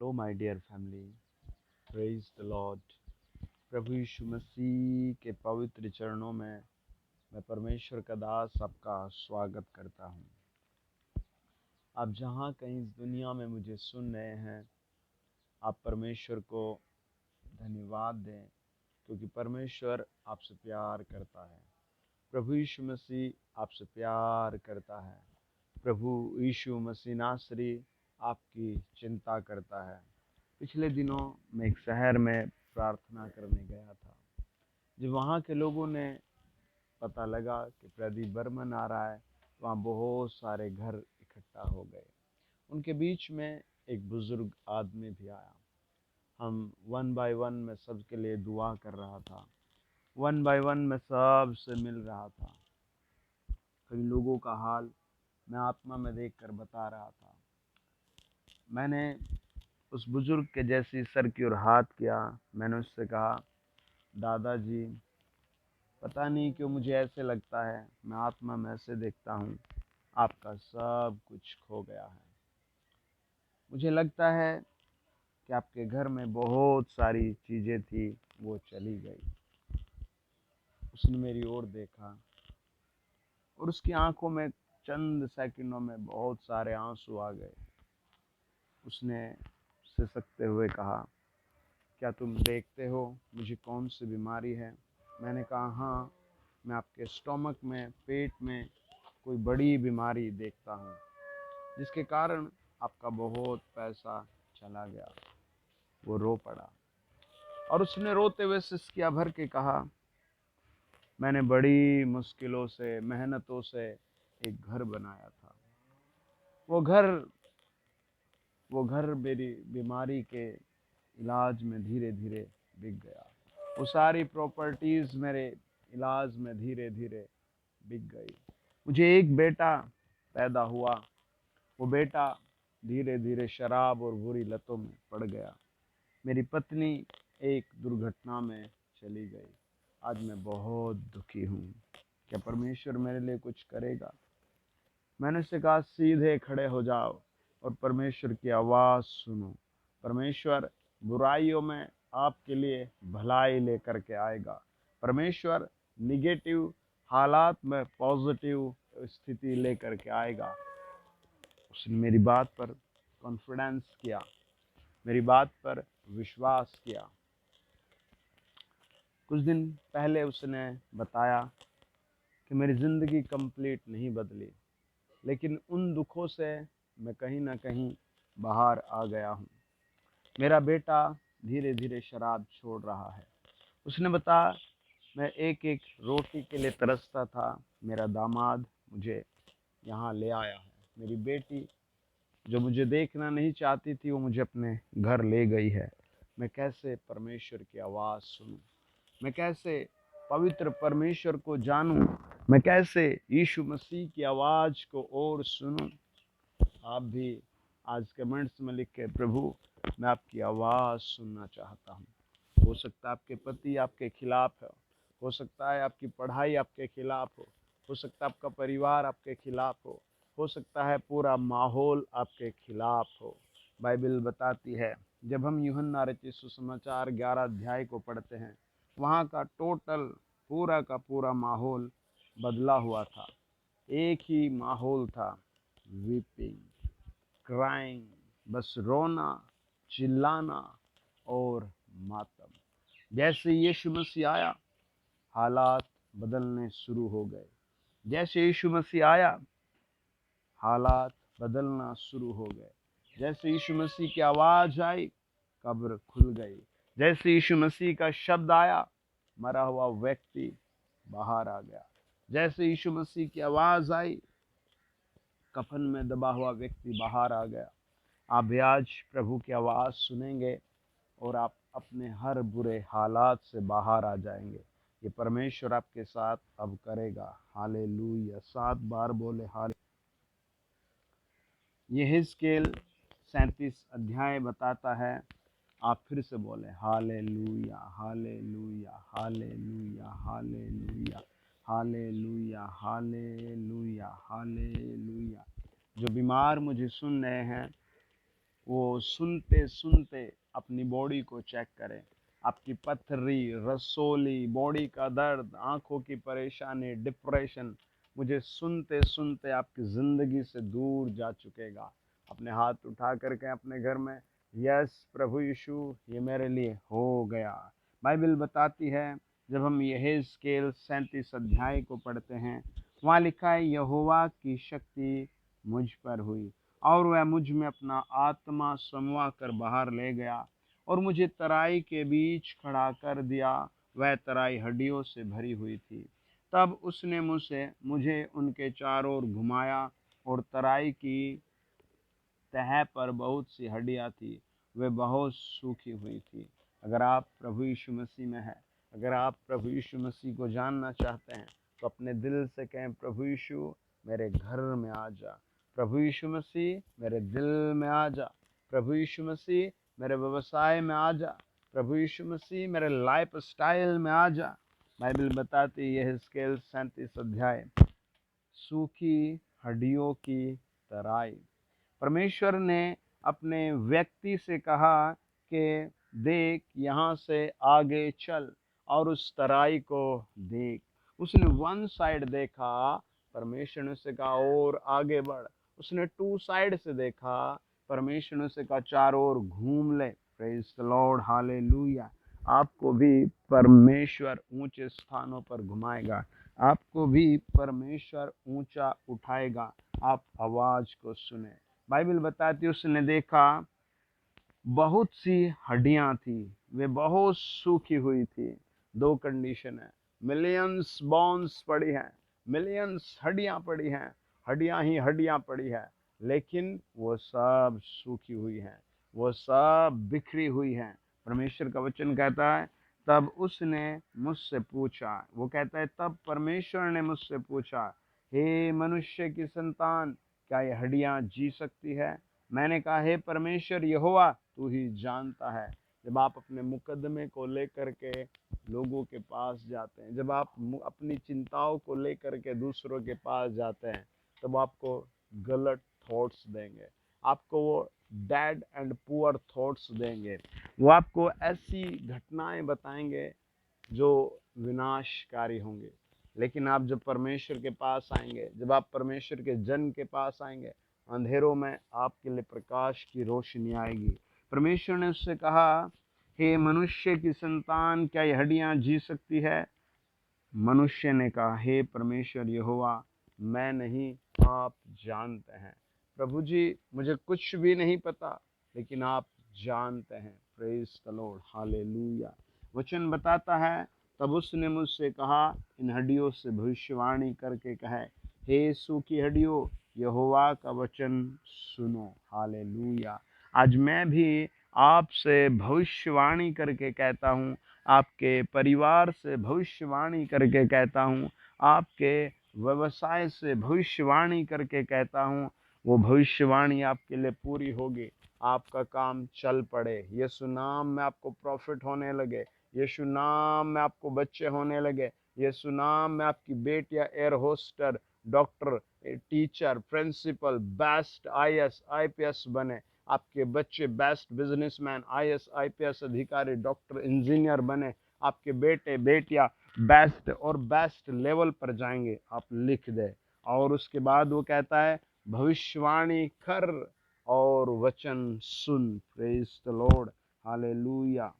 Hello my dear family, praise the lord. प्रभु यीशु मसीह के पवित्र चरणों में मैं परमेश्वर का दास आपका स्वागत करता हूँ। आप जहाँ कहीं इस दुनिया में मुझे सुन रहे हैं, आप परमेश्वर को धन्यवाद दें, क्योंकि परमेश्वर आपसे प्यार करता है। प्रभु यीशु मसीह आपसे प्यार करता है। प्रभु यीशु मसीह नासरी आपकी चिंता करता है। पिछले दिनों मैं एक शहर में प्रार्थना करने गया था। जब वहाँ के लोगों ने पता लगा कि प्रदीप बर्मन आ रहा है, तो वहाँ बहुत सारे घर इकट्ठा हो गए। उनके बीच में एक बुज़ुर्ग आदमी भी आया। हम वन बाय वन में सबके लिए दुआ कर रहा था। वन बाय वन में सबसे मिल रहा था। कई लोगों का हाल मैं आत्मा में देखकर बता रहा था। मैंने उस बुज़ुर्ग के जैसी सर की ओर हाथ किया। मैंने उससे कहा, दादाजी, पता नहीं क्यों मुझे ऐसे लगता है, मैं आत्मा में ऐसे देखता हूँ, आपका सब कुछ खो गया है। मुझे लगता है कि आपके घर में बहुत सारी चीज़ें थी, वो चली गई। उसने मेरी ओर देखा और उसकी आंखों में चंद सेकंडों में बहुत सारे आंसू आ गए। उसने सिसकते हुए कहा, क्या तुम देखते हो मुझे कौन सी बीमारी है? मैंने कहा, हाँ, मैं आपके स्टोमक में, पेट में कोई बड़ी बीमारी देखता हूँ, जिसके कारण आपका बहुत पैसा चला गया। वो रो पड़ा और उसने रोते हुए सिसकियाँ भर के कहा, मैंने बड़ी मुश्किलों से, मेहनतों से एक घर बनाया था। वो घर वो घर मेरी बीमारी के इलाज में धीरे धीरे बिक गया। वो सारी प्रॉपर्टीज़ मेरे इलाज में धीरे धीरे बिक गई। मुझे एक बेटा पैदा हुआ। वो बेटा धीरे धीरे शराब और बुरी लतों में पड़ गया। मेरी पत्नी एक दुर्घटना में चली गई। आज मैं बहुत दुखी हूँ। क्या परमेश्वर मेरे लिए कुछ करेगा? मैंने उससे कहा, सीधे खड़े हो जाओ और परमेश्वर की आवाज़ सुनो। परमेश्वर बुराइयों में आपके लिए भलाई लेकर के आएगा। परमेश्वर निगेटिव हालात में पॉजिटिव स्थिति लेकर के आएगा। उसने मेरी बात पर कॉन्फिडेंस किया, मेरी बात पर विश्वास किया। कुछ दिन पहले उसने बताया कि मेरी ज़िंदगी कंप्लीट नहीं बदली, लेकिन उन दुखों से मैं कहीं ना कहीं बाहर आ गया हूँ। मेरा बेटा धीरे धीरे शराब छोड़ रहा है। उसने बताया, मैं एक एक रोटी के लिए तरसता था, मेरा दामाद मुझे यहाँ ले आया है। मेरी बेटी जो मुझे देखना नहीं चाहती थी, वो मुझे अपने घर ले गई है। मैं कैसे परमेश्वर की आवाज़ सुनूं? मैं कैसे पवित्र परमेश्वर को जानूं? मैं कैसे यीशु मसीह की आवाज़ को और सुनूं? आप भी आज कमेंट्स में लिख के, प्रभु मैं आपकी आवाज़ सुनना चाहता हूँ। हो सकता है आपके पति आपके खिलाफ है, हो सकता है आपकी पढ़ाई आपके खिलाफ हो सकता है आपका परिवार आपके खिलाफ हो सकता है पूरा माहौल आपके खिलाफ हो। बाइबल बताती है, जब हम यूहन्ना रचित सुसमाचार 11 अध्याय को पढ़ते हैं, वहाँ का टोटल पूरा का पूरा माहौल बदला हुआ था। एक ही माहौल था, वीपिंग, क्राइंग, बस रोना, चिल्लाना और मातम। जैसे यीशु मसीह आया, हालात बदलने शुरू हो गए। जैसे यीशु मसीह आया, हालात बदलना शुरू हो गए। जैसे यीशु मसीह की आवाज़ आई, कब्र खुल गई। जैसे यीशु मसीह का शब्द आया, मरा हुआ व्यक्ति बाहर आ गया। जैसे यीशु मसीह की आवाज़ आई, कफन में दबा हुआ व्यक्ति बाहर आ गया। आप भी आज प्रभु की आवाज़ सुनेंगे और आप अपने हर बुरे हालात से बाहर आ जाएंगे। ये परमेश्वर आपके साथ अब करेगा। हालेलुया। 7 बार बोले हाले। ये हिजकेल 37 अध्याय बताता है। आप फिर से बोले hallelujah, hallelujah, hallelujah, hallelujah, hallelujah, hallelujah, hallelujah. जो बीमार मुझे सुन रहे हैं, वो सुनते सुनते अपनी बॉडी को चेक करें। आपकी पथरी, रसोली, बॉडी का दर्द, आंखों की परेशानी, डिप्रेशन, मुझे सुनते सुनते आपकी ज़िंदगी से दूर जा चुकेगा। अपने हाथ उठा करके अपने घर में, यस प्रभु यीशु, ये मेरे लिए हो गया। बाइबल बताती है, जब हम यहेजकेल 37 अध्याय को पढ़ते हैं, वहाँ लिखा है, यहोवा की शक्ति मुझ पर हुई और वह मुझ में अपना आत्मा समवा कर बाहर ले गया और मुझे तराई के बीच खड़ा कर दिया। वह तराई हड्डियों से भरी हुई थी। तब उसने मुझे उनके चारों ओर घुमाया और तराई की तह पर बहुत सी हड्डियां थी, वे बहुत सूखी हुई थी। अगर आप प्रभु यीशु मसीह में हैं, अगर आप प्रभु यीशु मसीह को जानना चाहते हैं, तो अपने दिल से कहें, प्रभु यीशु मेरे घर में आ जा, प्रभु यीशु मसीह मेरे दिल में आ जा, प्रभु यीशु मसीह मेरे व्यवसाय में आ जा, प्रभु यीशु मसीह मेरे लाइफ स्टाइल में आ जा। बाइबल बताती है, यहेजकेल 37 अध्याय, सूखी हड्डियों की तराई। परमेश्वर ने अपने व्यक्ति से कहा कि देख, यहाँ से आगे चल और उस तराई को देख। उसने वन साइड देखा, परमेश्वर ने उसे कहा और आगे बढ़। उसने टू साइड से देखा, परमेश्वर ने उसे कहा चारों ओर घूम ले। Praise the lord, hallelujah. आपको भी परमेश्वर ऊंचे स्थानों पर घुमाएगा, आपको भी परमेश्वर ऊंचा उठाएगा। आप आवाज को सुने। बाइबल बताती है, उसने देखा बहुत सी हड्डियां थी, वे बहुत सूखी हुई थी। दो कंडीशन है, मिलियंस बोन्स पड़ी हैं, मिलियंस हड्डियां पड़ी हैं, हड्डियां ही हड्डियां पड़ी है, लेकिन वो सब सूखी हुई हैं, वो सब बिखरी हुई हैं। परमेश्वर का वचन कहता है, तब उसने मुझसे पूछा, वो कहता है तब परमेश्वर ने मुझसे पूछा, हे मनुष्य की संतान, क्या ये हड्डियां जी सकती है? मैंने कहा, हे परमेश्वर यहोवा, तू ही जानता है। जब आप अपने मुकदमे को लेकर के लोगों के पास जाते हैं, जब आप अपनी चिंताओं को लेकर के दूसरों के पास जाते हैं, तब आपको गलत थॉट्स देंगे, आपको वो डैड एंड पुअर थॉट्स देंगे, वो आपको ऐसी घटनाएं बताएंगे जो विनाशकारी होंगे। लेकिन आप जब परमेश्वर के पास आएंगे, जब आप परमेश्वर के जन के पास आएंगे, अंधेरों में आपके लिए प्रकाश की रोशनी आएगी। परमेश्वर ने उससे कहा, हे मनुष्य की संतान, क्या ये हड्डियां जी सकती है? मनुष्य ने कहा, हे परमेश्वर यहोवा, मैं नहीं, आप जानते हैं। प्रभु जी, मुझे कुछ भी नहीं पता, लेकिन आप जानते हैं। Praise the lord, hallelujah. वचन बताता है, तब उसने मुझसे कहा, इन हड्डियों से भविष्यवाणी करके कहे, हे सूखी हड्डियों, यहोवा का वचन सुनो। हालेलुया। आज मैं भी आपसे भविष्यवाणी करके कहता हूँ, आपके परिवार से भविष्यवाणी करके कहता हूँ, आपके व्यवसाय से भविष्यवाणी करके कहता हूँ, वो भविष्यवाणी आपके लिए पूरी होगी। आपका काम चल पड़े, यीशु नाम में आपको प्रॉफिट होने लगे, यीशु नाम में आपको बच्चे होने लगे, यीशु नाम में आपकी बेटियां air hostess, doctor, teacher, principal, best IAS IPS बने, आपके बच्चे बेस्ट बिजनेसमैन, आईएएस आईपीएस अधिकारी, डॉक्टर, इंजीनियर बने, आपके बेटे बेटियां बेस्ट और बेस्ट लेवल पर जाएंगे। आप लिख दे। और उसके बाद वो कहता है, भविष्यवाणी कर और वचन सुन। Praise the lord, hallelujah.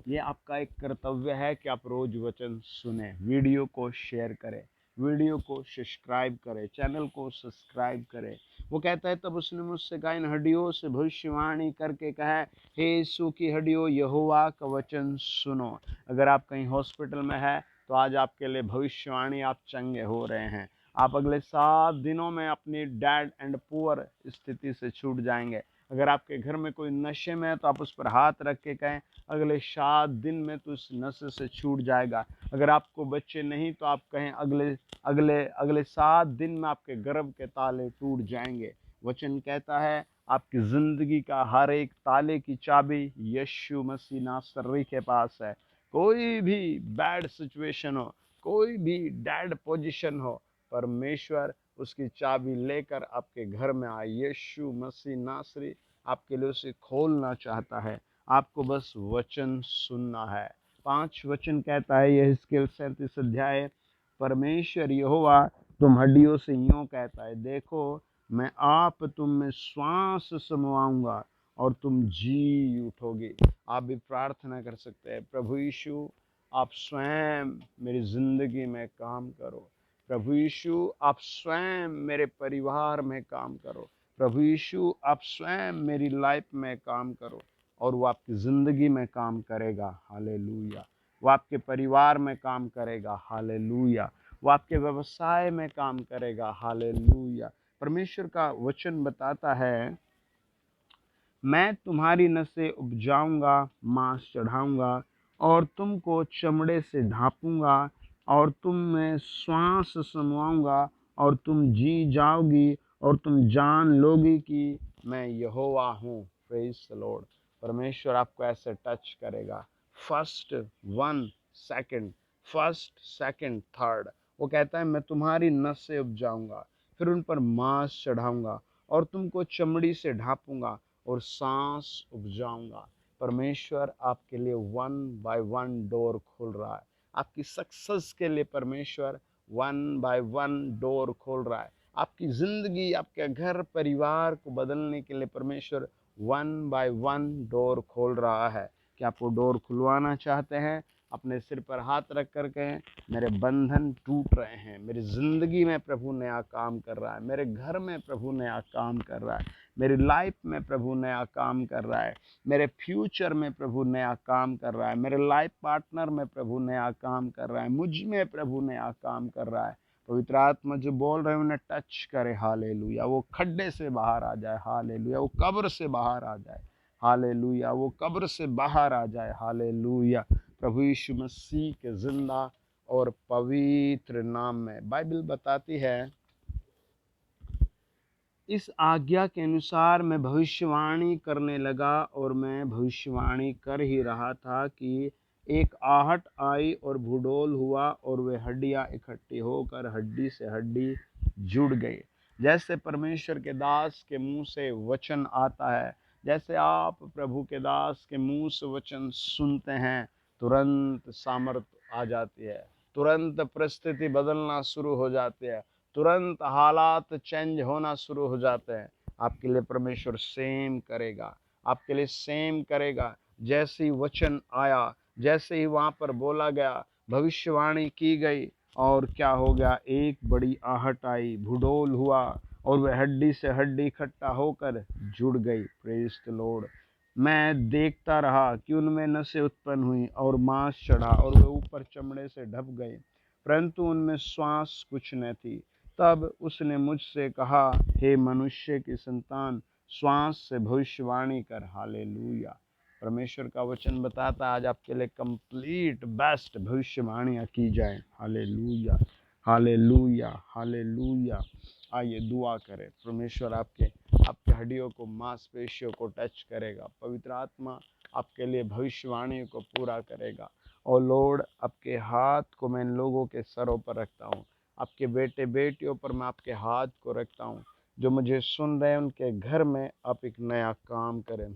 ये आपका एक कर्तव्य है कि आप रोज वचन सुने, वीडियो को शेयर करें, वीडियो को सब्सक्राइब करें, चैनल को सब्सक्राइब करें। वो कहता है, तब उसने मुझसे कहा, इन हड्डियों से भविष्यवाणी करके कहा, हे सूखी हड्डियों, यहोवा का वचन सुनो। अगर आप कहीं हॉस्पिटल में है, तो आज आपके लिए भविष्यवाणी, आप चंगे हो रहे हैं। आप अगले 7 दिनों में अपनी डैड एंड पुअर स्थिति से छूट जाएंगे। अगर आपके घर में कोई नशे में है, तो आप उस पर हाथ रख के कहें, अगले 7 दिन में तो इस नशे से छूट जाएगा। अगर आपको बच्चे नहीं, तो आप कहें, अगले अगले अगले 7 दिन में आपके गर्भ के ताले टूट जाएंगे। वचन कहता है, आपकी ज़िंदगी का हर एक ताले की चाबी यीशु मसीह नासरी के पास है। कोई भी बैड सिचुएशन हो, कोई भी डेड पोजीशन हो, परमेश्वर उसकी चाबी लेकर आपके घर में आए। यीशु मसीह नासरी आपके लिए उसे खोलना चाहता है। आपको बस वचन सुनना है। 5 वचन कहता है यहेजकेल 37 अध्याय, परमेश्वर यहोवा तुम हड्डियों से यूं कहता है, देखो मैं आप तुम में श्वास समवाऊंगा और तुम जी उठोगे। आप भी प्रार्थना कर सकते हैं, प्रभु यीशु आप स्वयं मेरी जिंदगी में काम करो। प्रभु यीशु आप स्वयं मेरे परिवार में काम करो। प्रभु यीशु आप स्वयं मेरी लाइफ में काम करो, और वो आपकी ज़िंदगी में काम करेगा। हालेलुया। वो आपके परिवार में काम करेगा। हालेलुया। वो आपके व्यवसाय में काम करेगा। हालेलुया। परमेश्वर का वचन बताता है, मैं तुम्हारी नसें उपजाऊंगा, मांस चढ़ाऊंगा और तुमको चमड़े से ढांपूंगा और तुम में श्वास समवाऊंगा और तुम जी जाओगी और तुम जान लोगी कि मैं यहोवा हूँ। Praise the Lord. परमेश्वर आपको ऐसे टच करेगा। First 1 second, first second third, वो कहता है मैं तुम्हारी नसें उपजाऊंगा, फिर उन पर मांस चढ़ाऊंगा और तुमको चमड़ी से ढांपूंगा और सांस उपजाऊंगा। परमेश्वर आपके लिए 1 बाय 1 डोर खोल रहा है। आपकी सक्सेस के लिए परमेश्वर 1 बाय 1 डोर खोल रहा है। आपकी ज़िंदगी, आपके घर परिवार को बदलने के लिए परमेश्वर 1 बाय 1 डोर खोल रहा है। क्या आप वो डोर खुलवाना चाहते हैं? अपने सिर पर हाथ रख कर कहें, मेरे बंधन टूट रहे हैं, मेरी ज़िंदगी में प्रभु नया काम कर रहा है, मेरे घर में प्रभु नया काम कर रहा है, मेरी लाइफ में प्रभु नया काम कर रहा है, मेरे फ्यूचर में प्रभु नया काम कर रहा है, मेरे लाइफ पार्टनर में प्रभु नया काम कर रहा है, मुझ में प्रभु नया काम कर रहा है। पवित्र आत्मा जो बोल रहे हैं उन्हें टच करे। हालेलुया। वो खड्डे से बाहर आ जाए। हालेलुया। वो कब्र से बाहर आ जाए। हालेलुया। वो कब्र से बाहर आ जाए। हालेलुया। प्रभु यीशु मसीह के जिंदा और पवित्र नाम में बाइबल बताती है, इस आज्ञा के अनुसार मैं भविष्यवाणी करने लगा और मैं भविष्यवाणी कर ही रहा था कि एक आहट आई और भूडोल हुआ और वे हड्डियां इकट्ठी होकर हड्डी से हड्डी जुड़ गई। जैसे परमेश्वर के दास के मुंह से वचन आता है, जैसे आप प्रभु के दास के मुंह से वचन सुनते हैं, तुरंत सामर्थ आ जाती है, तुरंत परिस्थिति बदलना शुरू हो जाती है, तुरंत हालात चेंज होना शुरू हो जाते हैं। आपके लिए परमेश्वर सेम करेगा। आपके लिए सेम करेगा। जैसे ही वचन आया, जैसे ही वहाँ पर बोला गया, भविष्यवाणी की गई, और क्या हो गया, एक बड़ी आहट आई, भूडोल हुआ और वह हड्डी से हड्डी इकट्ठा होकर जुड़ गई। Praise the Lord. मैं देखता रहा कि उनमें नसें उत्पन्न हुई और मांस चढ़ा और वे ऊपर चमड़े से ढप गए, परंतु उनमें श्वास कुछ न थी। तब उसने मुझसे कहा, हे मनुष्य की संतान, श्वास से भविष्यवाणी कर। हालेलुया। परमेश्वर का वचन बताता है आज आपके लिए कंप्लीट बेस्ट भविष्यवाणियाँ की जाए। हालेलुया। हालेलुया। हालेलुया। आइए दुआ करें। परमेश्वर आपके आपके हड्डियों को, मांसपेशियों को टच करेगा। पवित्र आत्मा आपके लिए भविष्यवाणी को पूरा करेगा। और लॉर्ड, आपके हाथ को मैं इन लोगों के सरों पर रखता हूँ। आपके बेटे बेटियों पर मैं आपके हाथ को रखता हूँ। जो मुझे सुन रहे हैं उनके घर में आप एक नया काम करें।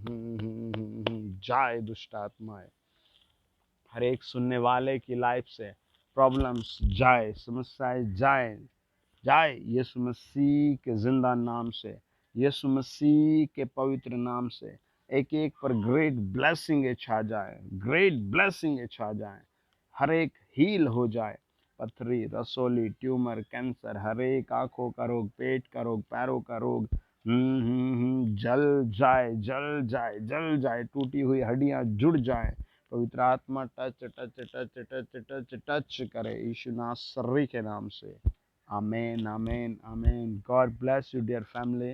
जाए दुष्ट आत्माएं, हर एक सुनने वाले की लाइफ से प्रॉब्लम्स जाए, समस्याएं जाए, जाए यीशु मसीह के जिंदा नाम से, यीशु मसीह के पवित्र नाम से। एक एक पर ग्रेट ब्लेसिंग छा जाए, ग्रेट ब्लेसिंग छा जाए, हर एक हील हो जाए। पथरी, रसोली, ट्यूमर, कैंसर, हर एक आंखों का रोग, पेट का रोग, पैरों का रोग, जल जाए, जल जाए, जल जाए। टूटी हुई हड्डियां जुड़ जाए। पवित्र आत्मा touch touch touch touch touch touch करे यीशु नासरी के नाम से। Amen, amen, amen. God bless you dear family.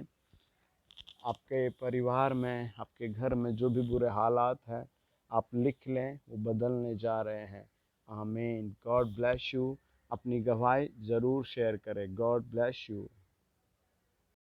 आपके परिवार में, आपके घर में जो भी बुरे हालात हैं, आप लिख लें, वो बदलने जा रहे हैं। आमीन। God bless you. अपनी गवाही ज़रूर शेयर करें। God bless you.